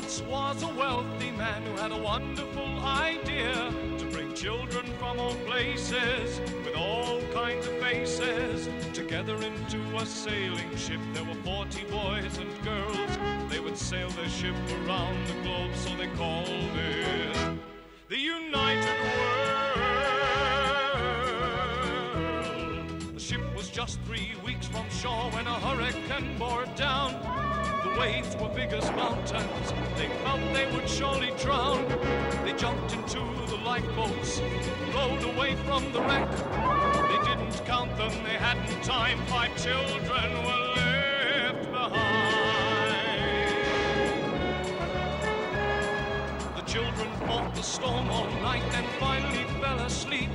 Once was a wealthy man who had a wonderful idea to bring children from all places with all kinds of faces together into a sailing ship. There were 40 boys and girls. They would sail their ship around the globe, so they called it the United World. The ship was just 3 weeks from shore when a hurricane bore it down. The waves were big as mountains. They felt they would surely drown. They jumped into the lifeboats, rowed away from the wreck. They didn't count them, they hadn't time. 5 children were left behind. The children fought the storm all night and finally fell asleep.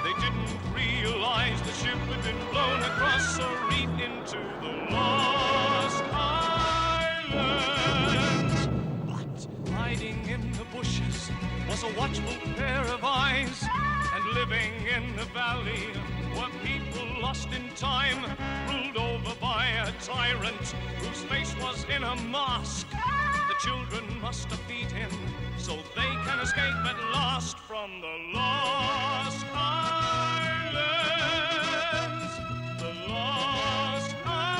They didn't realize the ship had been blown across a reef into the lost islands. But hiding in the bushes was a watchful pair of eyes, and living in the valley were people lost in time, ruled over by a tyrant whose face was in a mask. The children must defeat him so they can escape at last from the lost islands. The lost islands.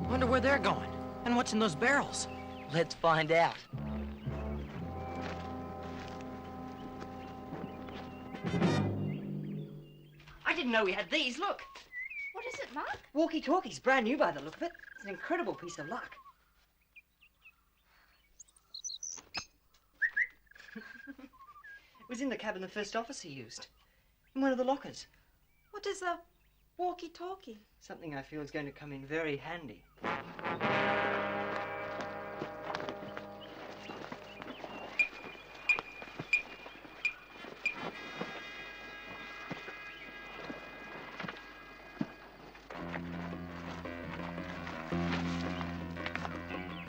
Wonder where they're going, and what's in those barrels. Let's find out. I didn't know we had these, look. What is it, Mark? Walkie-talkies, brand new by the look of it. It's an incredible piece of luck. It was in the cabin the first officer used. In one of the lockers. What is a walkie-talkie? Something I feel is going to come in very handy.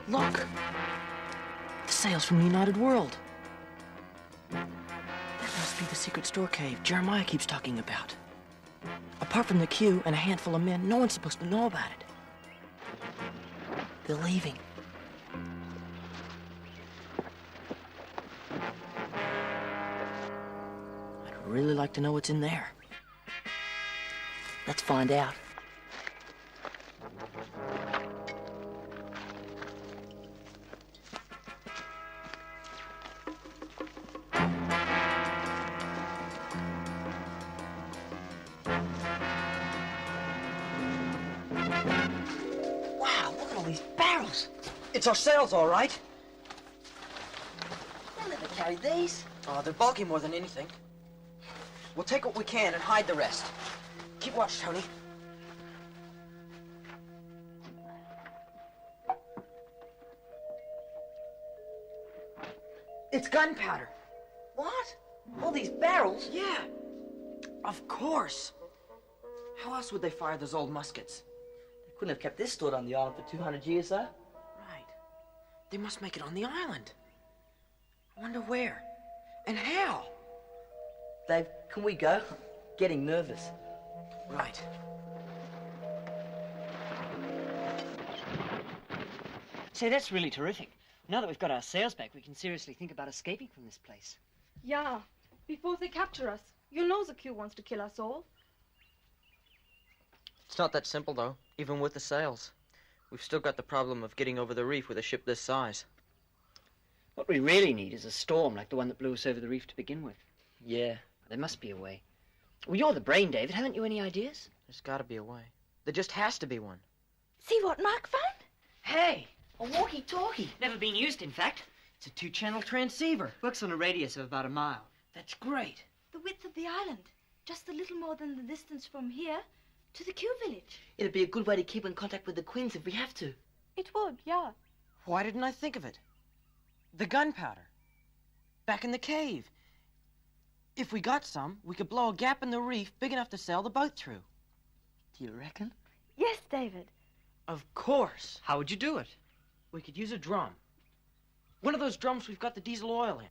Look! The sails from the United World. That must be the secret store cave Jeremiah keeps talking about. Apart from the queue and a handful of men, no one's supposed to know about it. They're leaving. I'd really like to know what's in there. Let's find out. It's our sails, all right. They'll never carry these. Oh, they're bulky more than anything. We'll take what we can and hide the rest. Keep watch, Tony. It's gunpowder. What? All these barrels? Yeah. Of course. How else would they fire those old muskets? They couldn't have kept this stored on the island for 200 years, though. Right. They must make it on the island. I wonder where and how. Dave, can we go? Getting nervous. Right. Say, that's really terrific. Now that we've got our sails back, we can seriously think about escaping from this place. Yeah, before they capture us. You know the Q wants to kill us all. It's not that simple, though, even with the sails. We've still got the problem of getting over the reef with a ship this size. What we really need is a storm like the one that blew us over the reef to begin with. Yeah. There must be a way. Well, you're the brain, David. Haven't you any ideas? There's got to be a way. There just has to be one. See what Mark found? Hey, a walkie-talkie. Never been used, in fact. It's a 2-channel transceiver. Works on a radius of about a mile. That's great. The width of the island. Just a little more than the distance from here to the Q village. It'd be a good way to keep in contact with the Queens if we have to. It would, yeah. Why didn't I think of it? The gunpowder. Back in the cave. If we got some, we could blow a gap in the reef big enough to sail the boat through. Do you reckon? Yes, David. Of course. How would you do it? We could use a drum. One of those drums we've got the diesel oil in.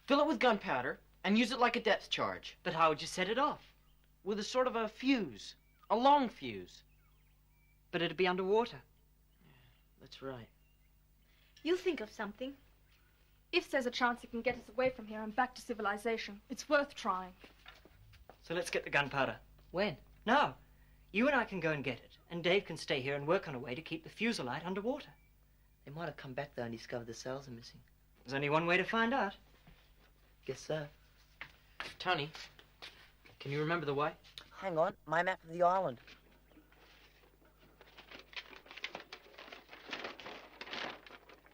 Fill it with gunpowder and use it like a depth charge. But how would you set it off? With a sort of a fuse. A long fuse. But it'd be underwater. That's right. You'll think of something. If there's a chance it can get us away from here and back to civilization, it's worth trying. So let's get the gunpowder. When? Now. You and I can go and get it, and Dave can stay here and work on a way to keep the fusillite underwater. They might have come back there and discovered the sails are missing. There's only one way to find out. Guess so. Tony, can you remember the way? Hang on, my map of the island.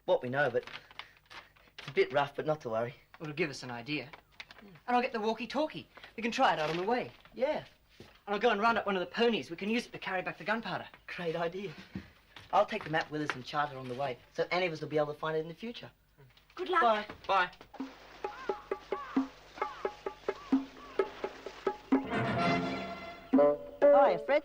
What we know, but it's a bit rough, but not to worry. It'll give us an idea. And I'll get the walkie-talkie. We can try it out on the way. Yeah, And I'll go and round up one of the ponies. We can use it to carry back the gunpowder. great idea. I'll take the map with us and chart it on the way, so any of us will be able to find it in the future. Good luck. Bye. Bye. Hi, Fred.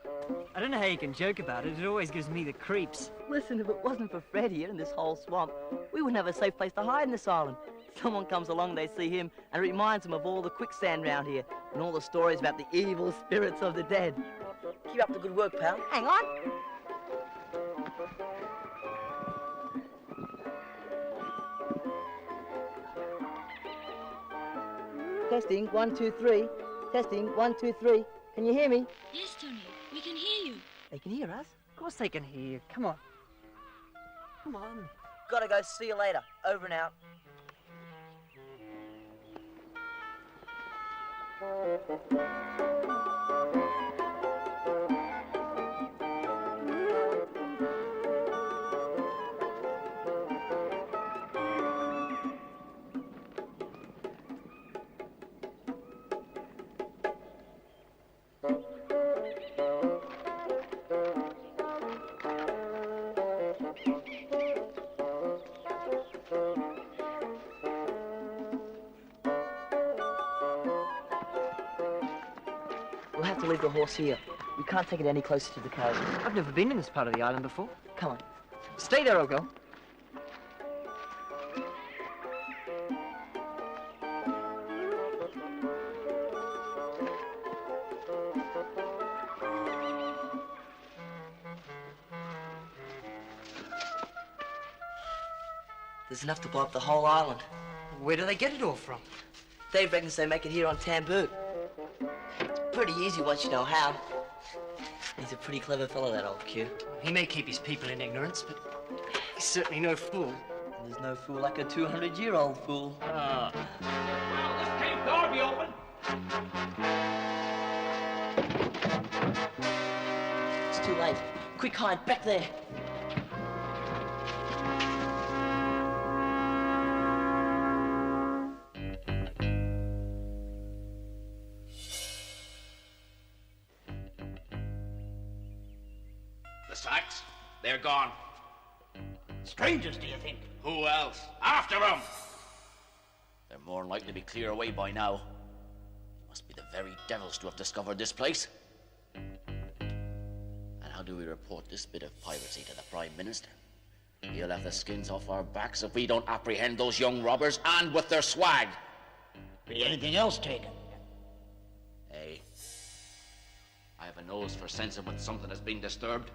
I don't know how you can joke about it. It always gives me the creeps. Listen, if it wasn't for Fred here and this whole swamp, we wouldn't have a safe place to hide in this island. Someone comes along, they see him, and it reminds them of all the quicksand round here and all the stories about the evil spirits of the dead. Keep up the good work, pal. Hang on. Testing, 1, 2, 3. Testing, 1, 2, 3. Can you hear me? Yes, Tony, we can hear you. They can hear us. Of course they can hear you. Come on. Come on. Gotta go. See you later. Over and out. We'll have to leave the horse here. We can't take it any closer to the cave. I've never been in this part of the island before. Come on. Stay there, old girl. There's enough to blow up the whole island. Where do they get it all from? Dave reckons they make it here on Tamboo. It's pretty easy once you know how. He's a pretty clever fellow, that old Q. He may keep his people in ignorance, but he's certainly no fool. And there's no fool like a 200-year-old fool. Well, this cave door be open. It's too late. Quick, hide, back there. The sacks, they're gone. Strangers, do you think? Who else? After them! They're more than likely to be clear away by now. Must be the very devils to have discovered this place. And how do we report this bit of piracy to the Prime Minister? He'll have the skins off our backs if we don't apprehend those young robbers and with their swag. Be anything else taken? Hey, I have a nose for sensing when something has been disturbed.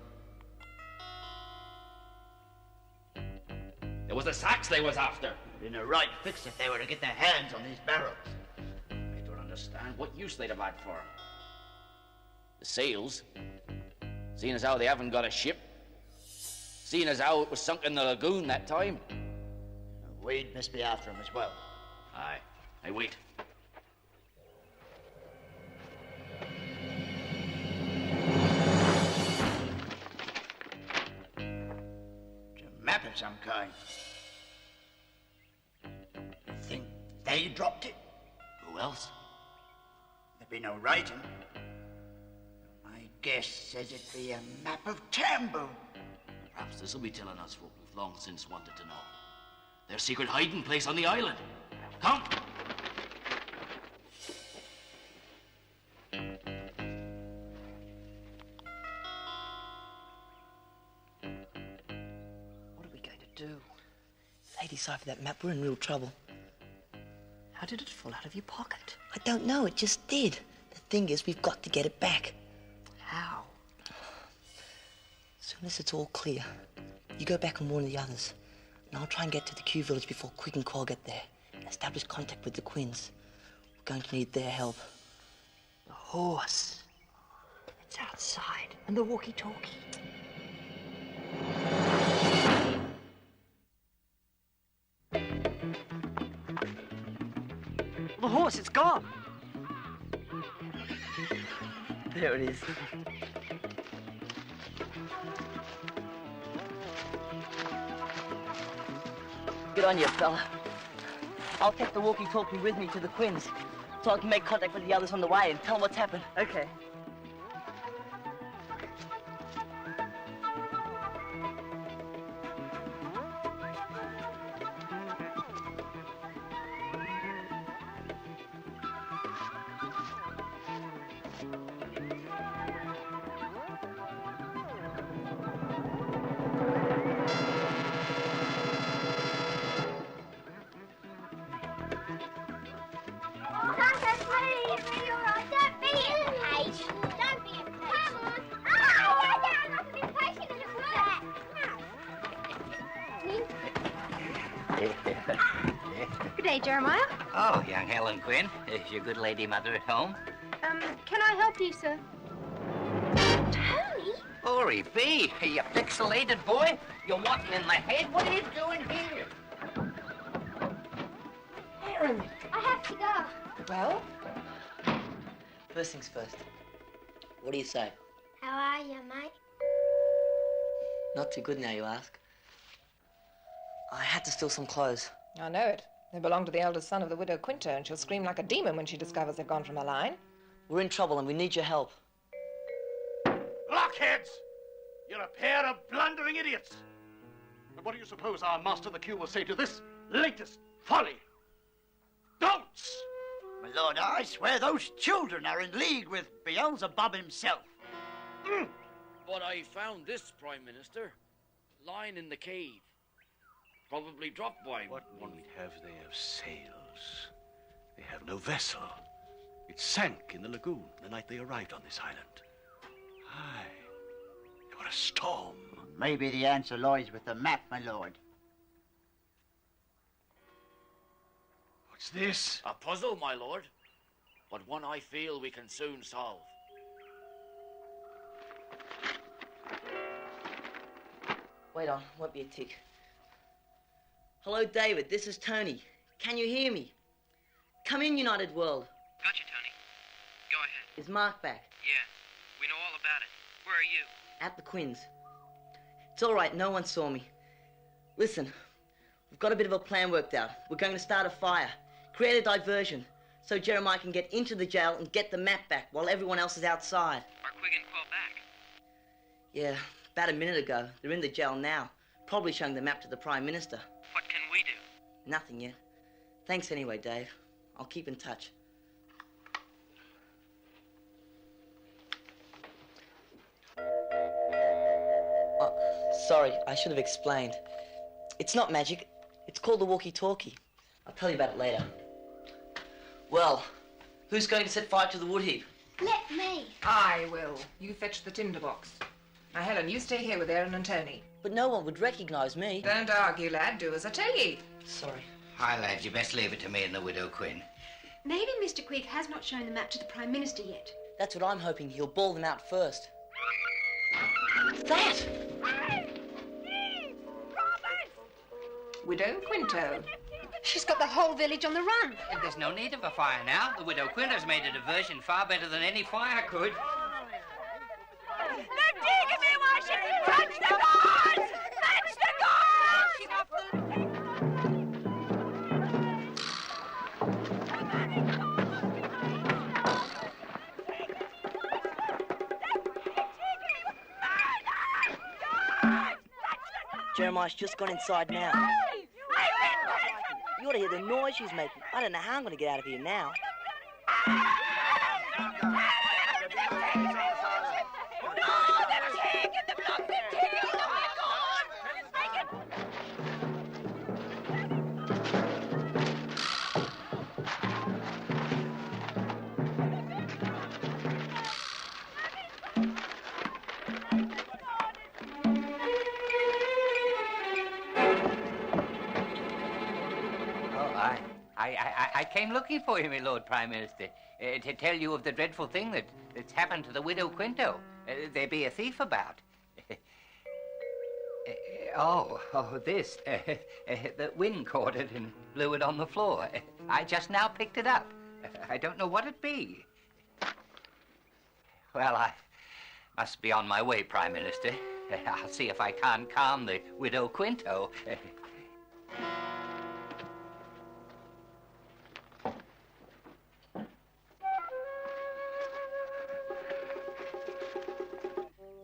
It was the sacks they was after. In a right fix if they were to get their hands on these barrels. I don't understand what use they'd have had for 'em. The sails, seeing as how they haven't got a ship, seeing as how it was sunk in the lagoon that time. Wade must be after him as well. Aye, I wait. It's a map of some kind. You think they dropped it? Who else? The be no writing. My guess says it be a map of Tambo. Perhaps this'll be telling us what we've long since wanted to know. Their secret hiding place on the island. Come! What are we going to do? If they decipher that map, we're in real trouble. How did it fall out of your pocket? I don't know, it just did. The thing is, we've got to get it back. How? As soon as it's all clear, you go back and warn the others. And I'll try and get to the Q village before Quig and Quall get there. And establish contact with the Quins. We're going to need their help. The horse. It's outside. And the walkie-talkie. The horse, it's gone. There it is. Good on you, fella. I'll take the walkie-talkie with me to the Quins, so I can make contact with the others on the way and tell them what's happened. Okay. Good day, Jeremiah. Oh, young Helen Quinn. Is your good lady mother at home? Can I help you, sir? Tony? Ori B, you pixelated boy. You're walking in my head. What are you doing here? Aaron, I have to go. Well? First things first. What do you say? How are you, mate? Not too good now, you ask. I had to steal some clothes. I know it. They belong to the eldest son of the widow Quinto, and she'll scream like a demon when she discovers they've gone from her line. We're in trouble and we need your help. Blockheads! You're a pair of blundering idiots! And what do you suppose our master the Q will say to this latest folly? Don'ts! My lord, I swear those children are in league with Beelzebub himself. But I found this, Prime Minister, lying in the cave. Probably dropped by What need have they of sails? They have no vessel. It sank in the lagoon the night they arrived on this island. Aye, they were a storm. Maybe the answer lies with the map, my lord. What's this? A puzzle, my lord, but one I feel we can soon solve. Wait on, won't be a tick. Hello, David, this is Tony. Can you hear me? Come in, United World. Gotcha, Tony. Go ahead. Is Mark back? Yeah, we know all about it. Where are you? At the Quins. It's all right, no one saw me. Listen, we've got a bit of a plan worked out. We're going to start a fire, create a diversion, so Jeremiah can get into the jail and get the map back while everyone else is outside. Are Quig and Quall back? Yeah, about a minute ago. They're in the jail now, probably showing the map to the Prime Minister. What can we do? Nothing yet. Thanks anyway, Dave. I'll keep in touch. Oh, sorry, I should have explained. It's not magic. It's called the walkie-talkie. I'll tell you about it later. Well, who's going to set fire to the wood heap? Let me. I will. You fetch the tinderbox. Now, Helen, you stay here with Aaron and Tony. But no one would recognize me. Don't argue, lad. Do as I tell ye. Sorry. Hi, lads. You best leave it to me and the widow Quinn. Maybe Mr. Quig has not shown the map to the Prime Minister yet. That's what I'm hoping. He'll ball them out first. What's that? Widow Quinto. She's got the whole village on the run. There's no need of a fire now. The widow Quinn has made a diversion far better than any fire could. They're digging me, Washington! Touch the guards! Touch the guards! Jeremiah's just gone inside now. You ought to hear the noise she's making. I don't know how I'm going to get out of here now. I came looking for you, my Lord Prime Minister, to tell you of the dreadful thing that's happened to the widow Quinto. There be a thief about. This. The wind caught it and blew it on the floor. I just now picked it up. I don't know what it be. Well, I must be on my way, Prime Minister. I'll see if I can't calm the widow Quinto.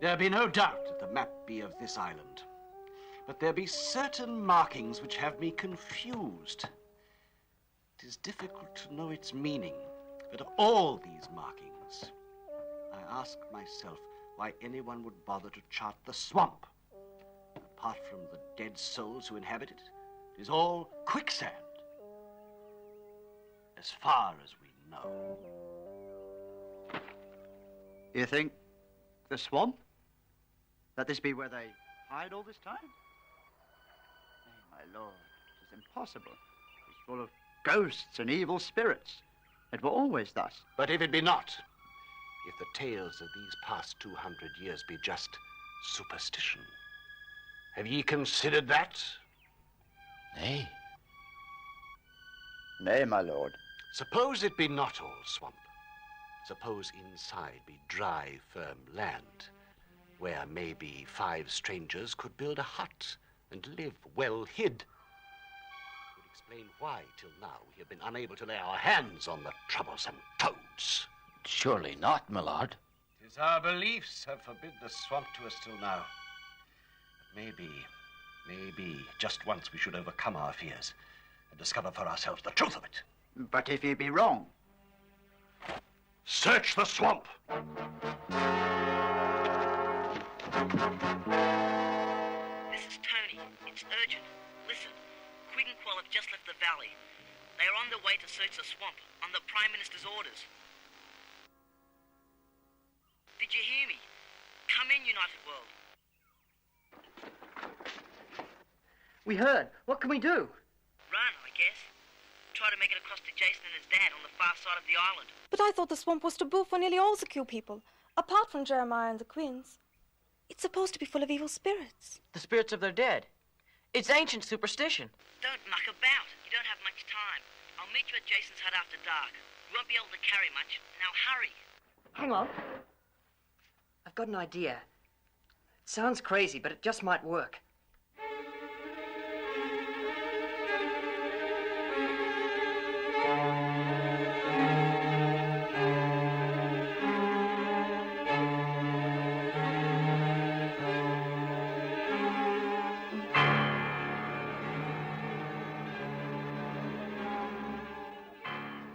There be no doubt that the map be of this island, but there be certain markings which have me confused. It is difficult to know its meaning, but of all these markings, I ask myself why anyone would bother to chart the swamp. Apart from the dead souls who inhabit it, it is all quicksand, as far as we know. You think the swamp? That this be where they hide all this time? Nay, my lord, it is impossible. It is full of ghosts and evil spirits. It were always thus. But if it be not, if the tales of these past 200 years be just superstition, have ye considered that? Nay. Nay, my lord. Suppose it be not all swamp. Suppose inside be dry, firm land, where maybe 5 strangers could build a hut and live well hid. Would explain why, till now, we have been unable to lay our hands on the troublesome toads. Surely not, my lord. 'Tis our beliefs have forbid the swamp to us till now. But maybe, just once we should overcome our fears and discover for ourselves the truth of it. But if ye be wrong? Search the swamp! This is Tony. It's urgent. Listen, Quig and Quell have just left the valley. They are on their way to search the swamp, on the Prime Minister's orders. Did you hear me? Come in, United World. We heard. What can we do? Run, I guess. Try to make it across to Jason and his dad on the far side of the island. But I thought the swamp was taboo for nearly all the Q people, apart from Jeremiah and the Quins. It's supposed to be full of evil spirits. The spirits of their dead. It's ancient superstition. Don't muck about. You don't have much time. I'll meet you at Jason's hut after dark. We won't be able to carry much. Now hurry. Hang on. I've got an idea. It sounds crazy, but it just might work.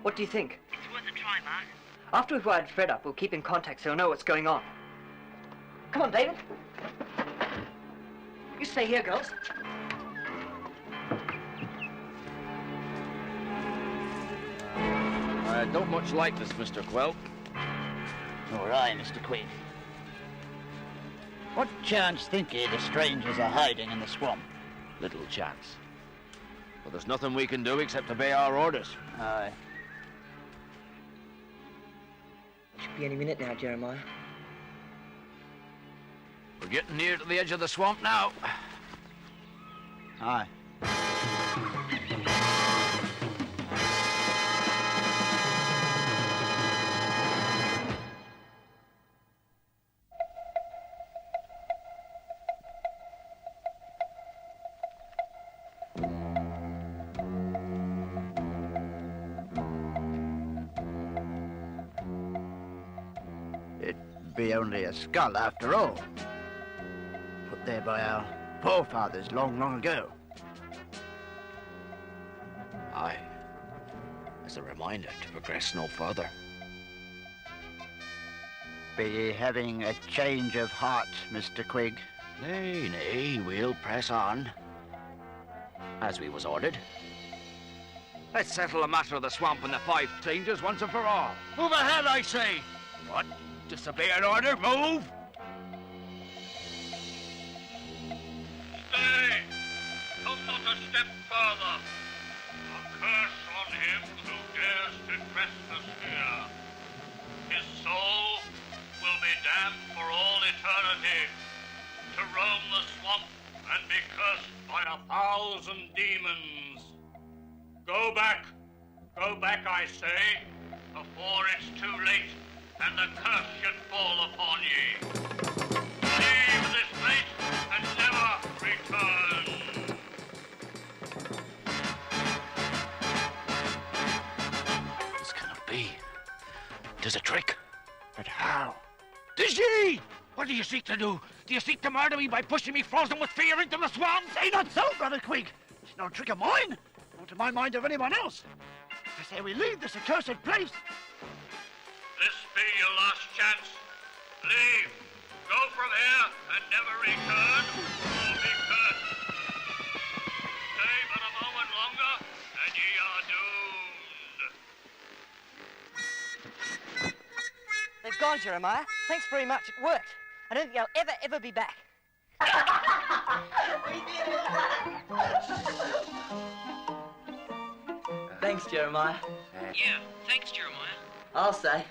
What do you think? It's worth a try, Mark. After we've wired Fred up, we'll keep in contact so he'll know what's going on. Come on, David. You stay here, girls. I don't much like this, Mr. Quell. Nor I, Mr. Quig. What chance think ye the strangers are hiding in the swamp? Little chance. But there's nothing we can do except obey our orders. Aye. Should be any minute now, Jeremiah. We're getting near to the edge of the swamp now. Aye. Be only a skull after all. Put there by our forefathers long, long ago. Aye. As a reminder to progress no further. Be ye having a change of heart, Mr. Quigg? Nay, nay, we'll press on. As we was ordered. Let's settle the matter of the swamp and the 5 changes once and for all. Move ahead, I say! What? Disobey an order? Move! Stay! Come not a step further. A curse on him who dares to trespass here. His soul will be damned for all eternity to roam the swamp and be cursed by 1,000 demons. Go back, I say, before it's too late and the curse should fall upon ye. Leave this place and never return. This cannot be. 'Tis a trick. But how? Tis ye! What do you seek to do? Do you seek to murder me by pushing me frozen with fear into the swamp? Say not so, Brother Quigg. It's no trick of mine, nor to my mind of anyone else. I say we leave this accursed place. This be your last chance. Leave. Go from here and never return, or be cursed. Stay but a moment longer, and ye are doomed. They've gone, Jeremiah. Thanks very much. It worked. I don't think I'll ever be back. Thanks, Jeremiah. Yeah, thanks, Jeremiah. I'll say.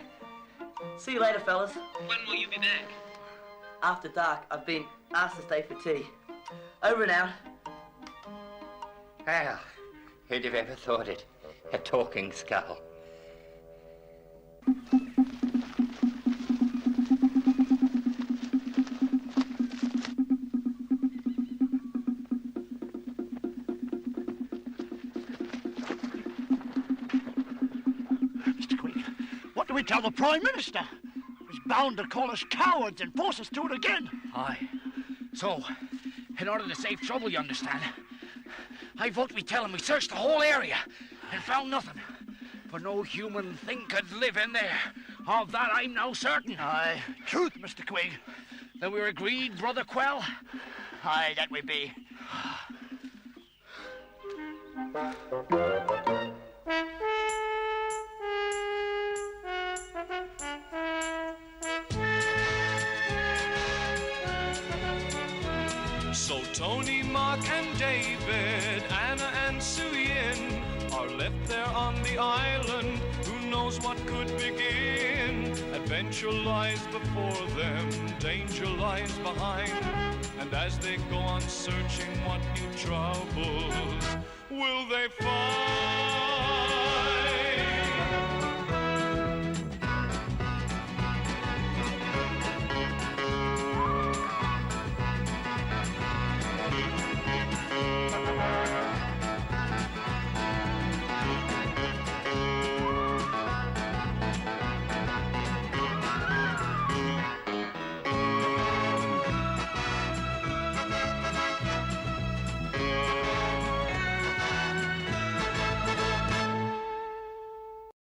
See you later, fellas. When will you be back? After dark, I've been asked to stay for tea. Over and out. Well, who'd have ever thought it? A talking skull. Mr. Quigg, what do we tell the Prime Minister? He's bound to call us cowards and force us to it again. Aye. So, in order to save trouble, you understand, I vote we tell him we searched the whole area and found nothing. For no human thing could live in there. Of that I'm now certain. Aye, truth, Mr. Quigg. Then we're agreed, Brother Quell? Aye, that we be. So Tony, Mark and David, Anna and Suyin are left there on the island. Who knows what could begin? Adventure lies before them, danger lies behind. And as they go on searching, what new troubles will they find?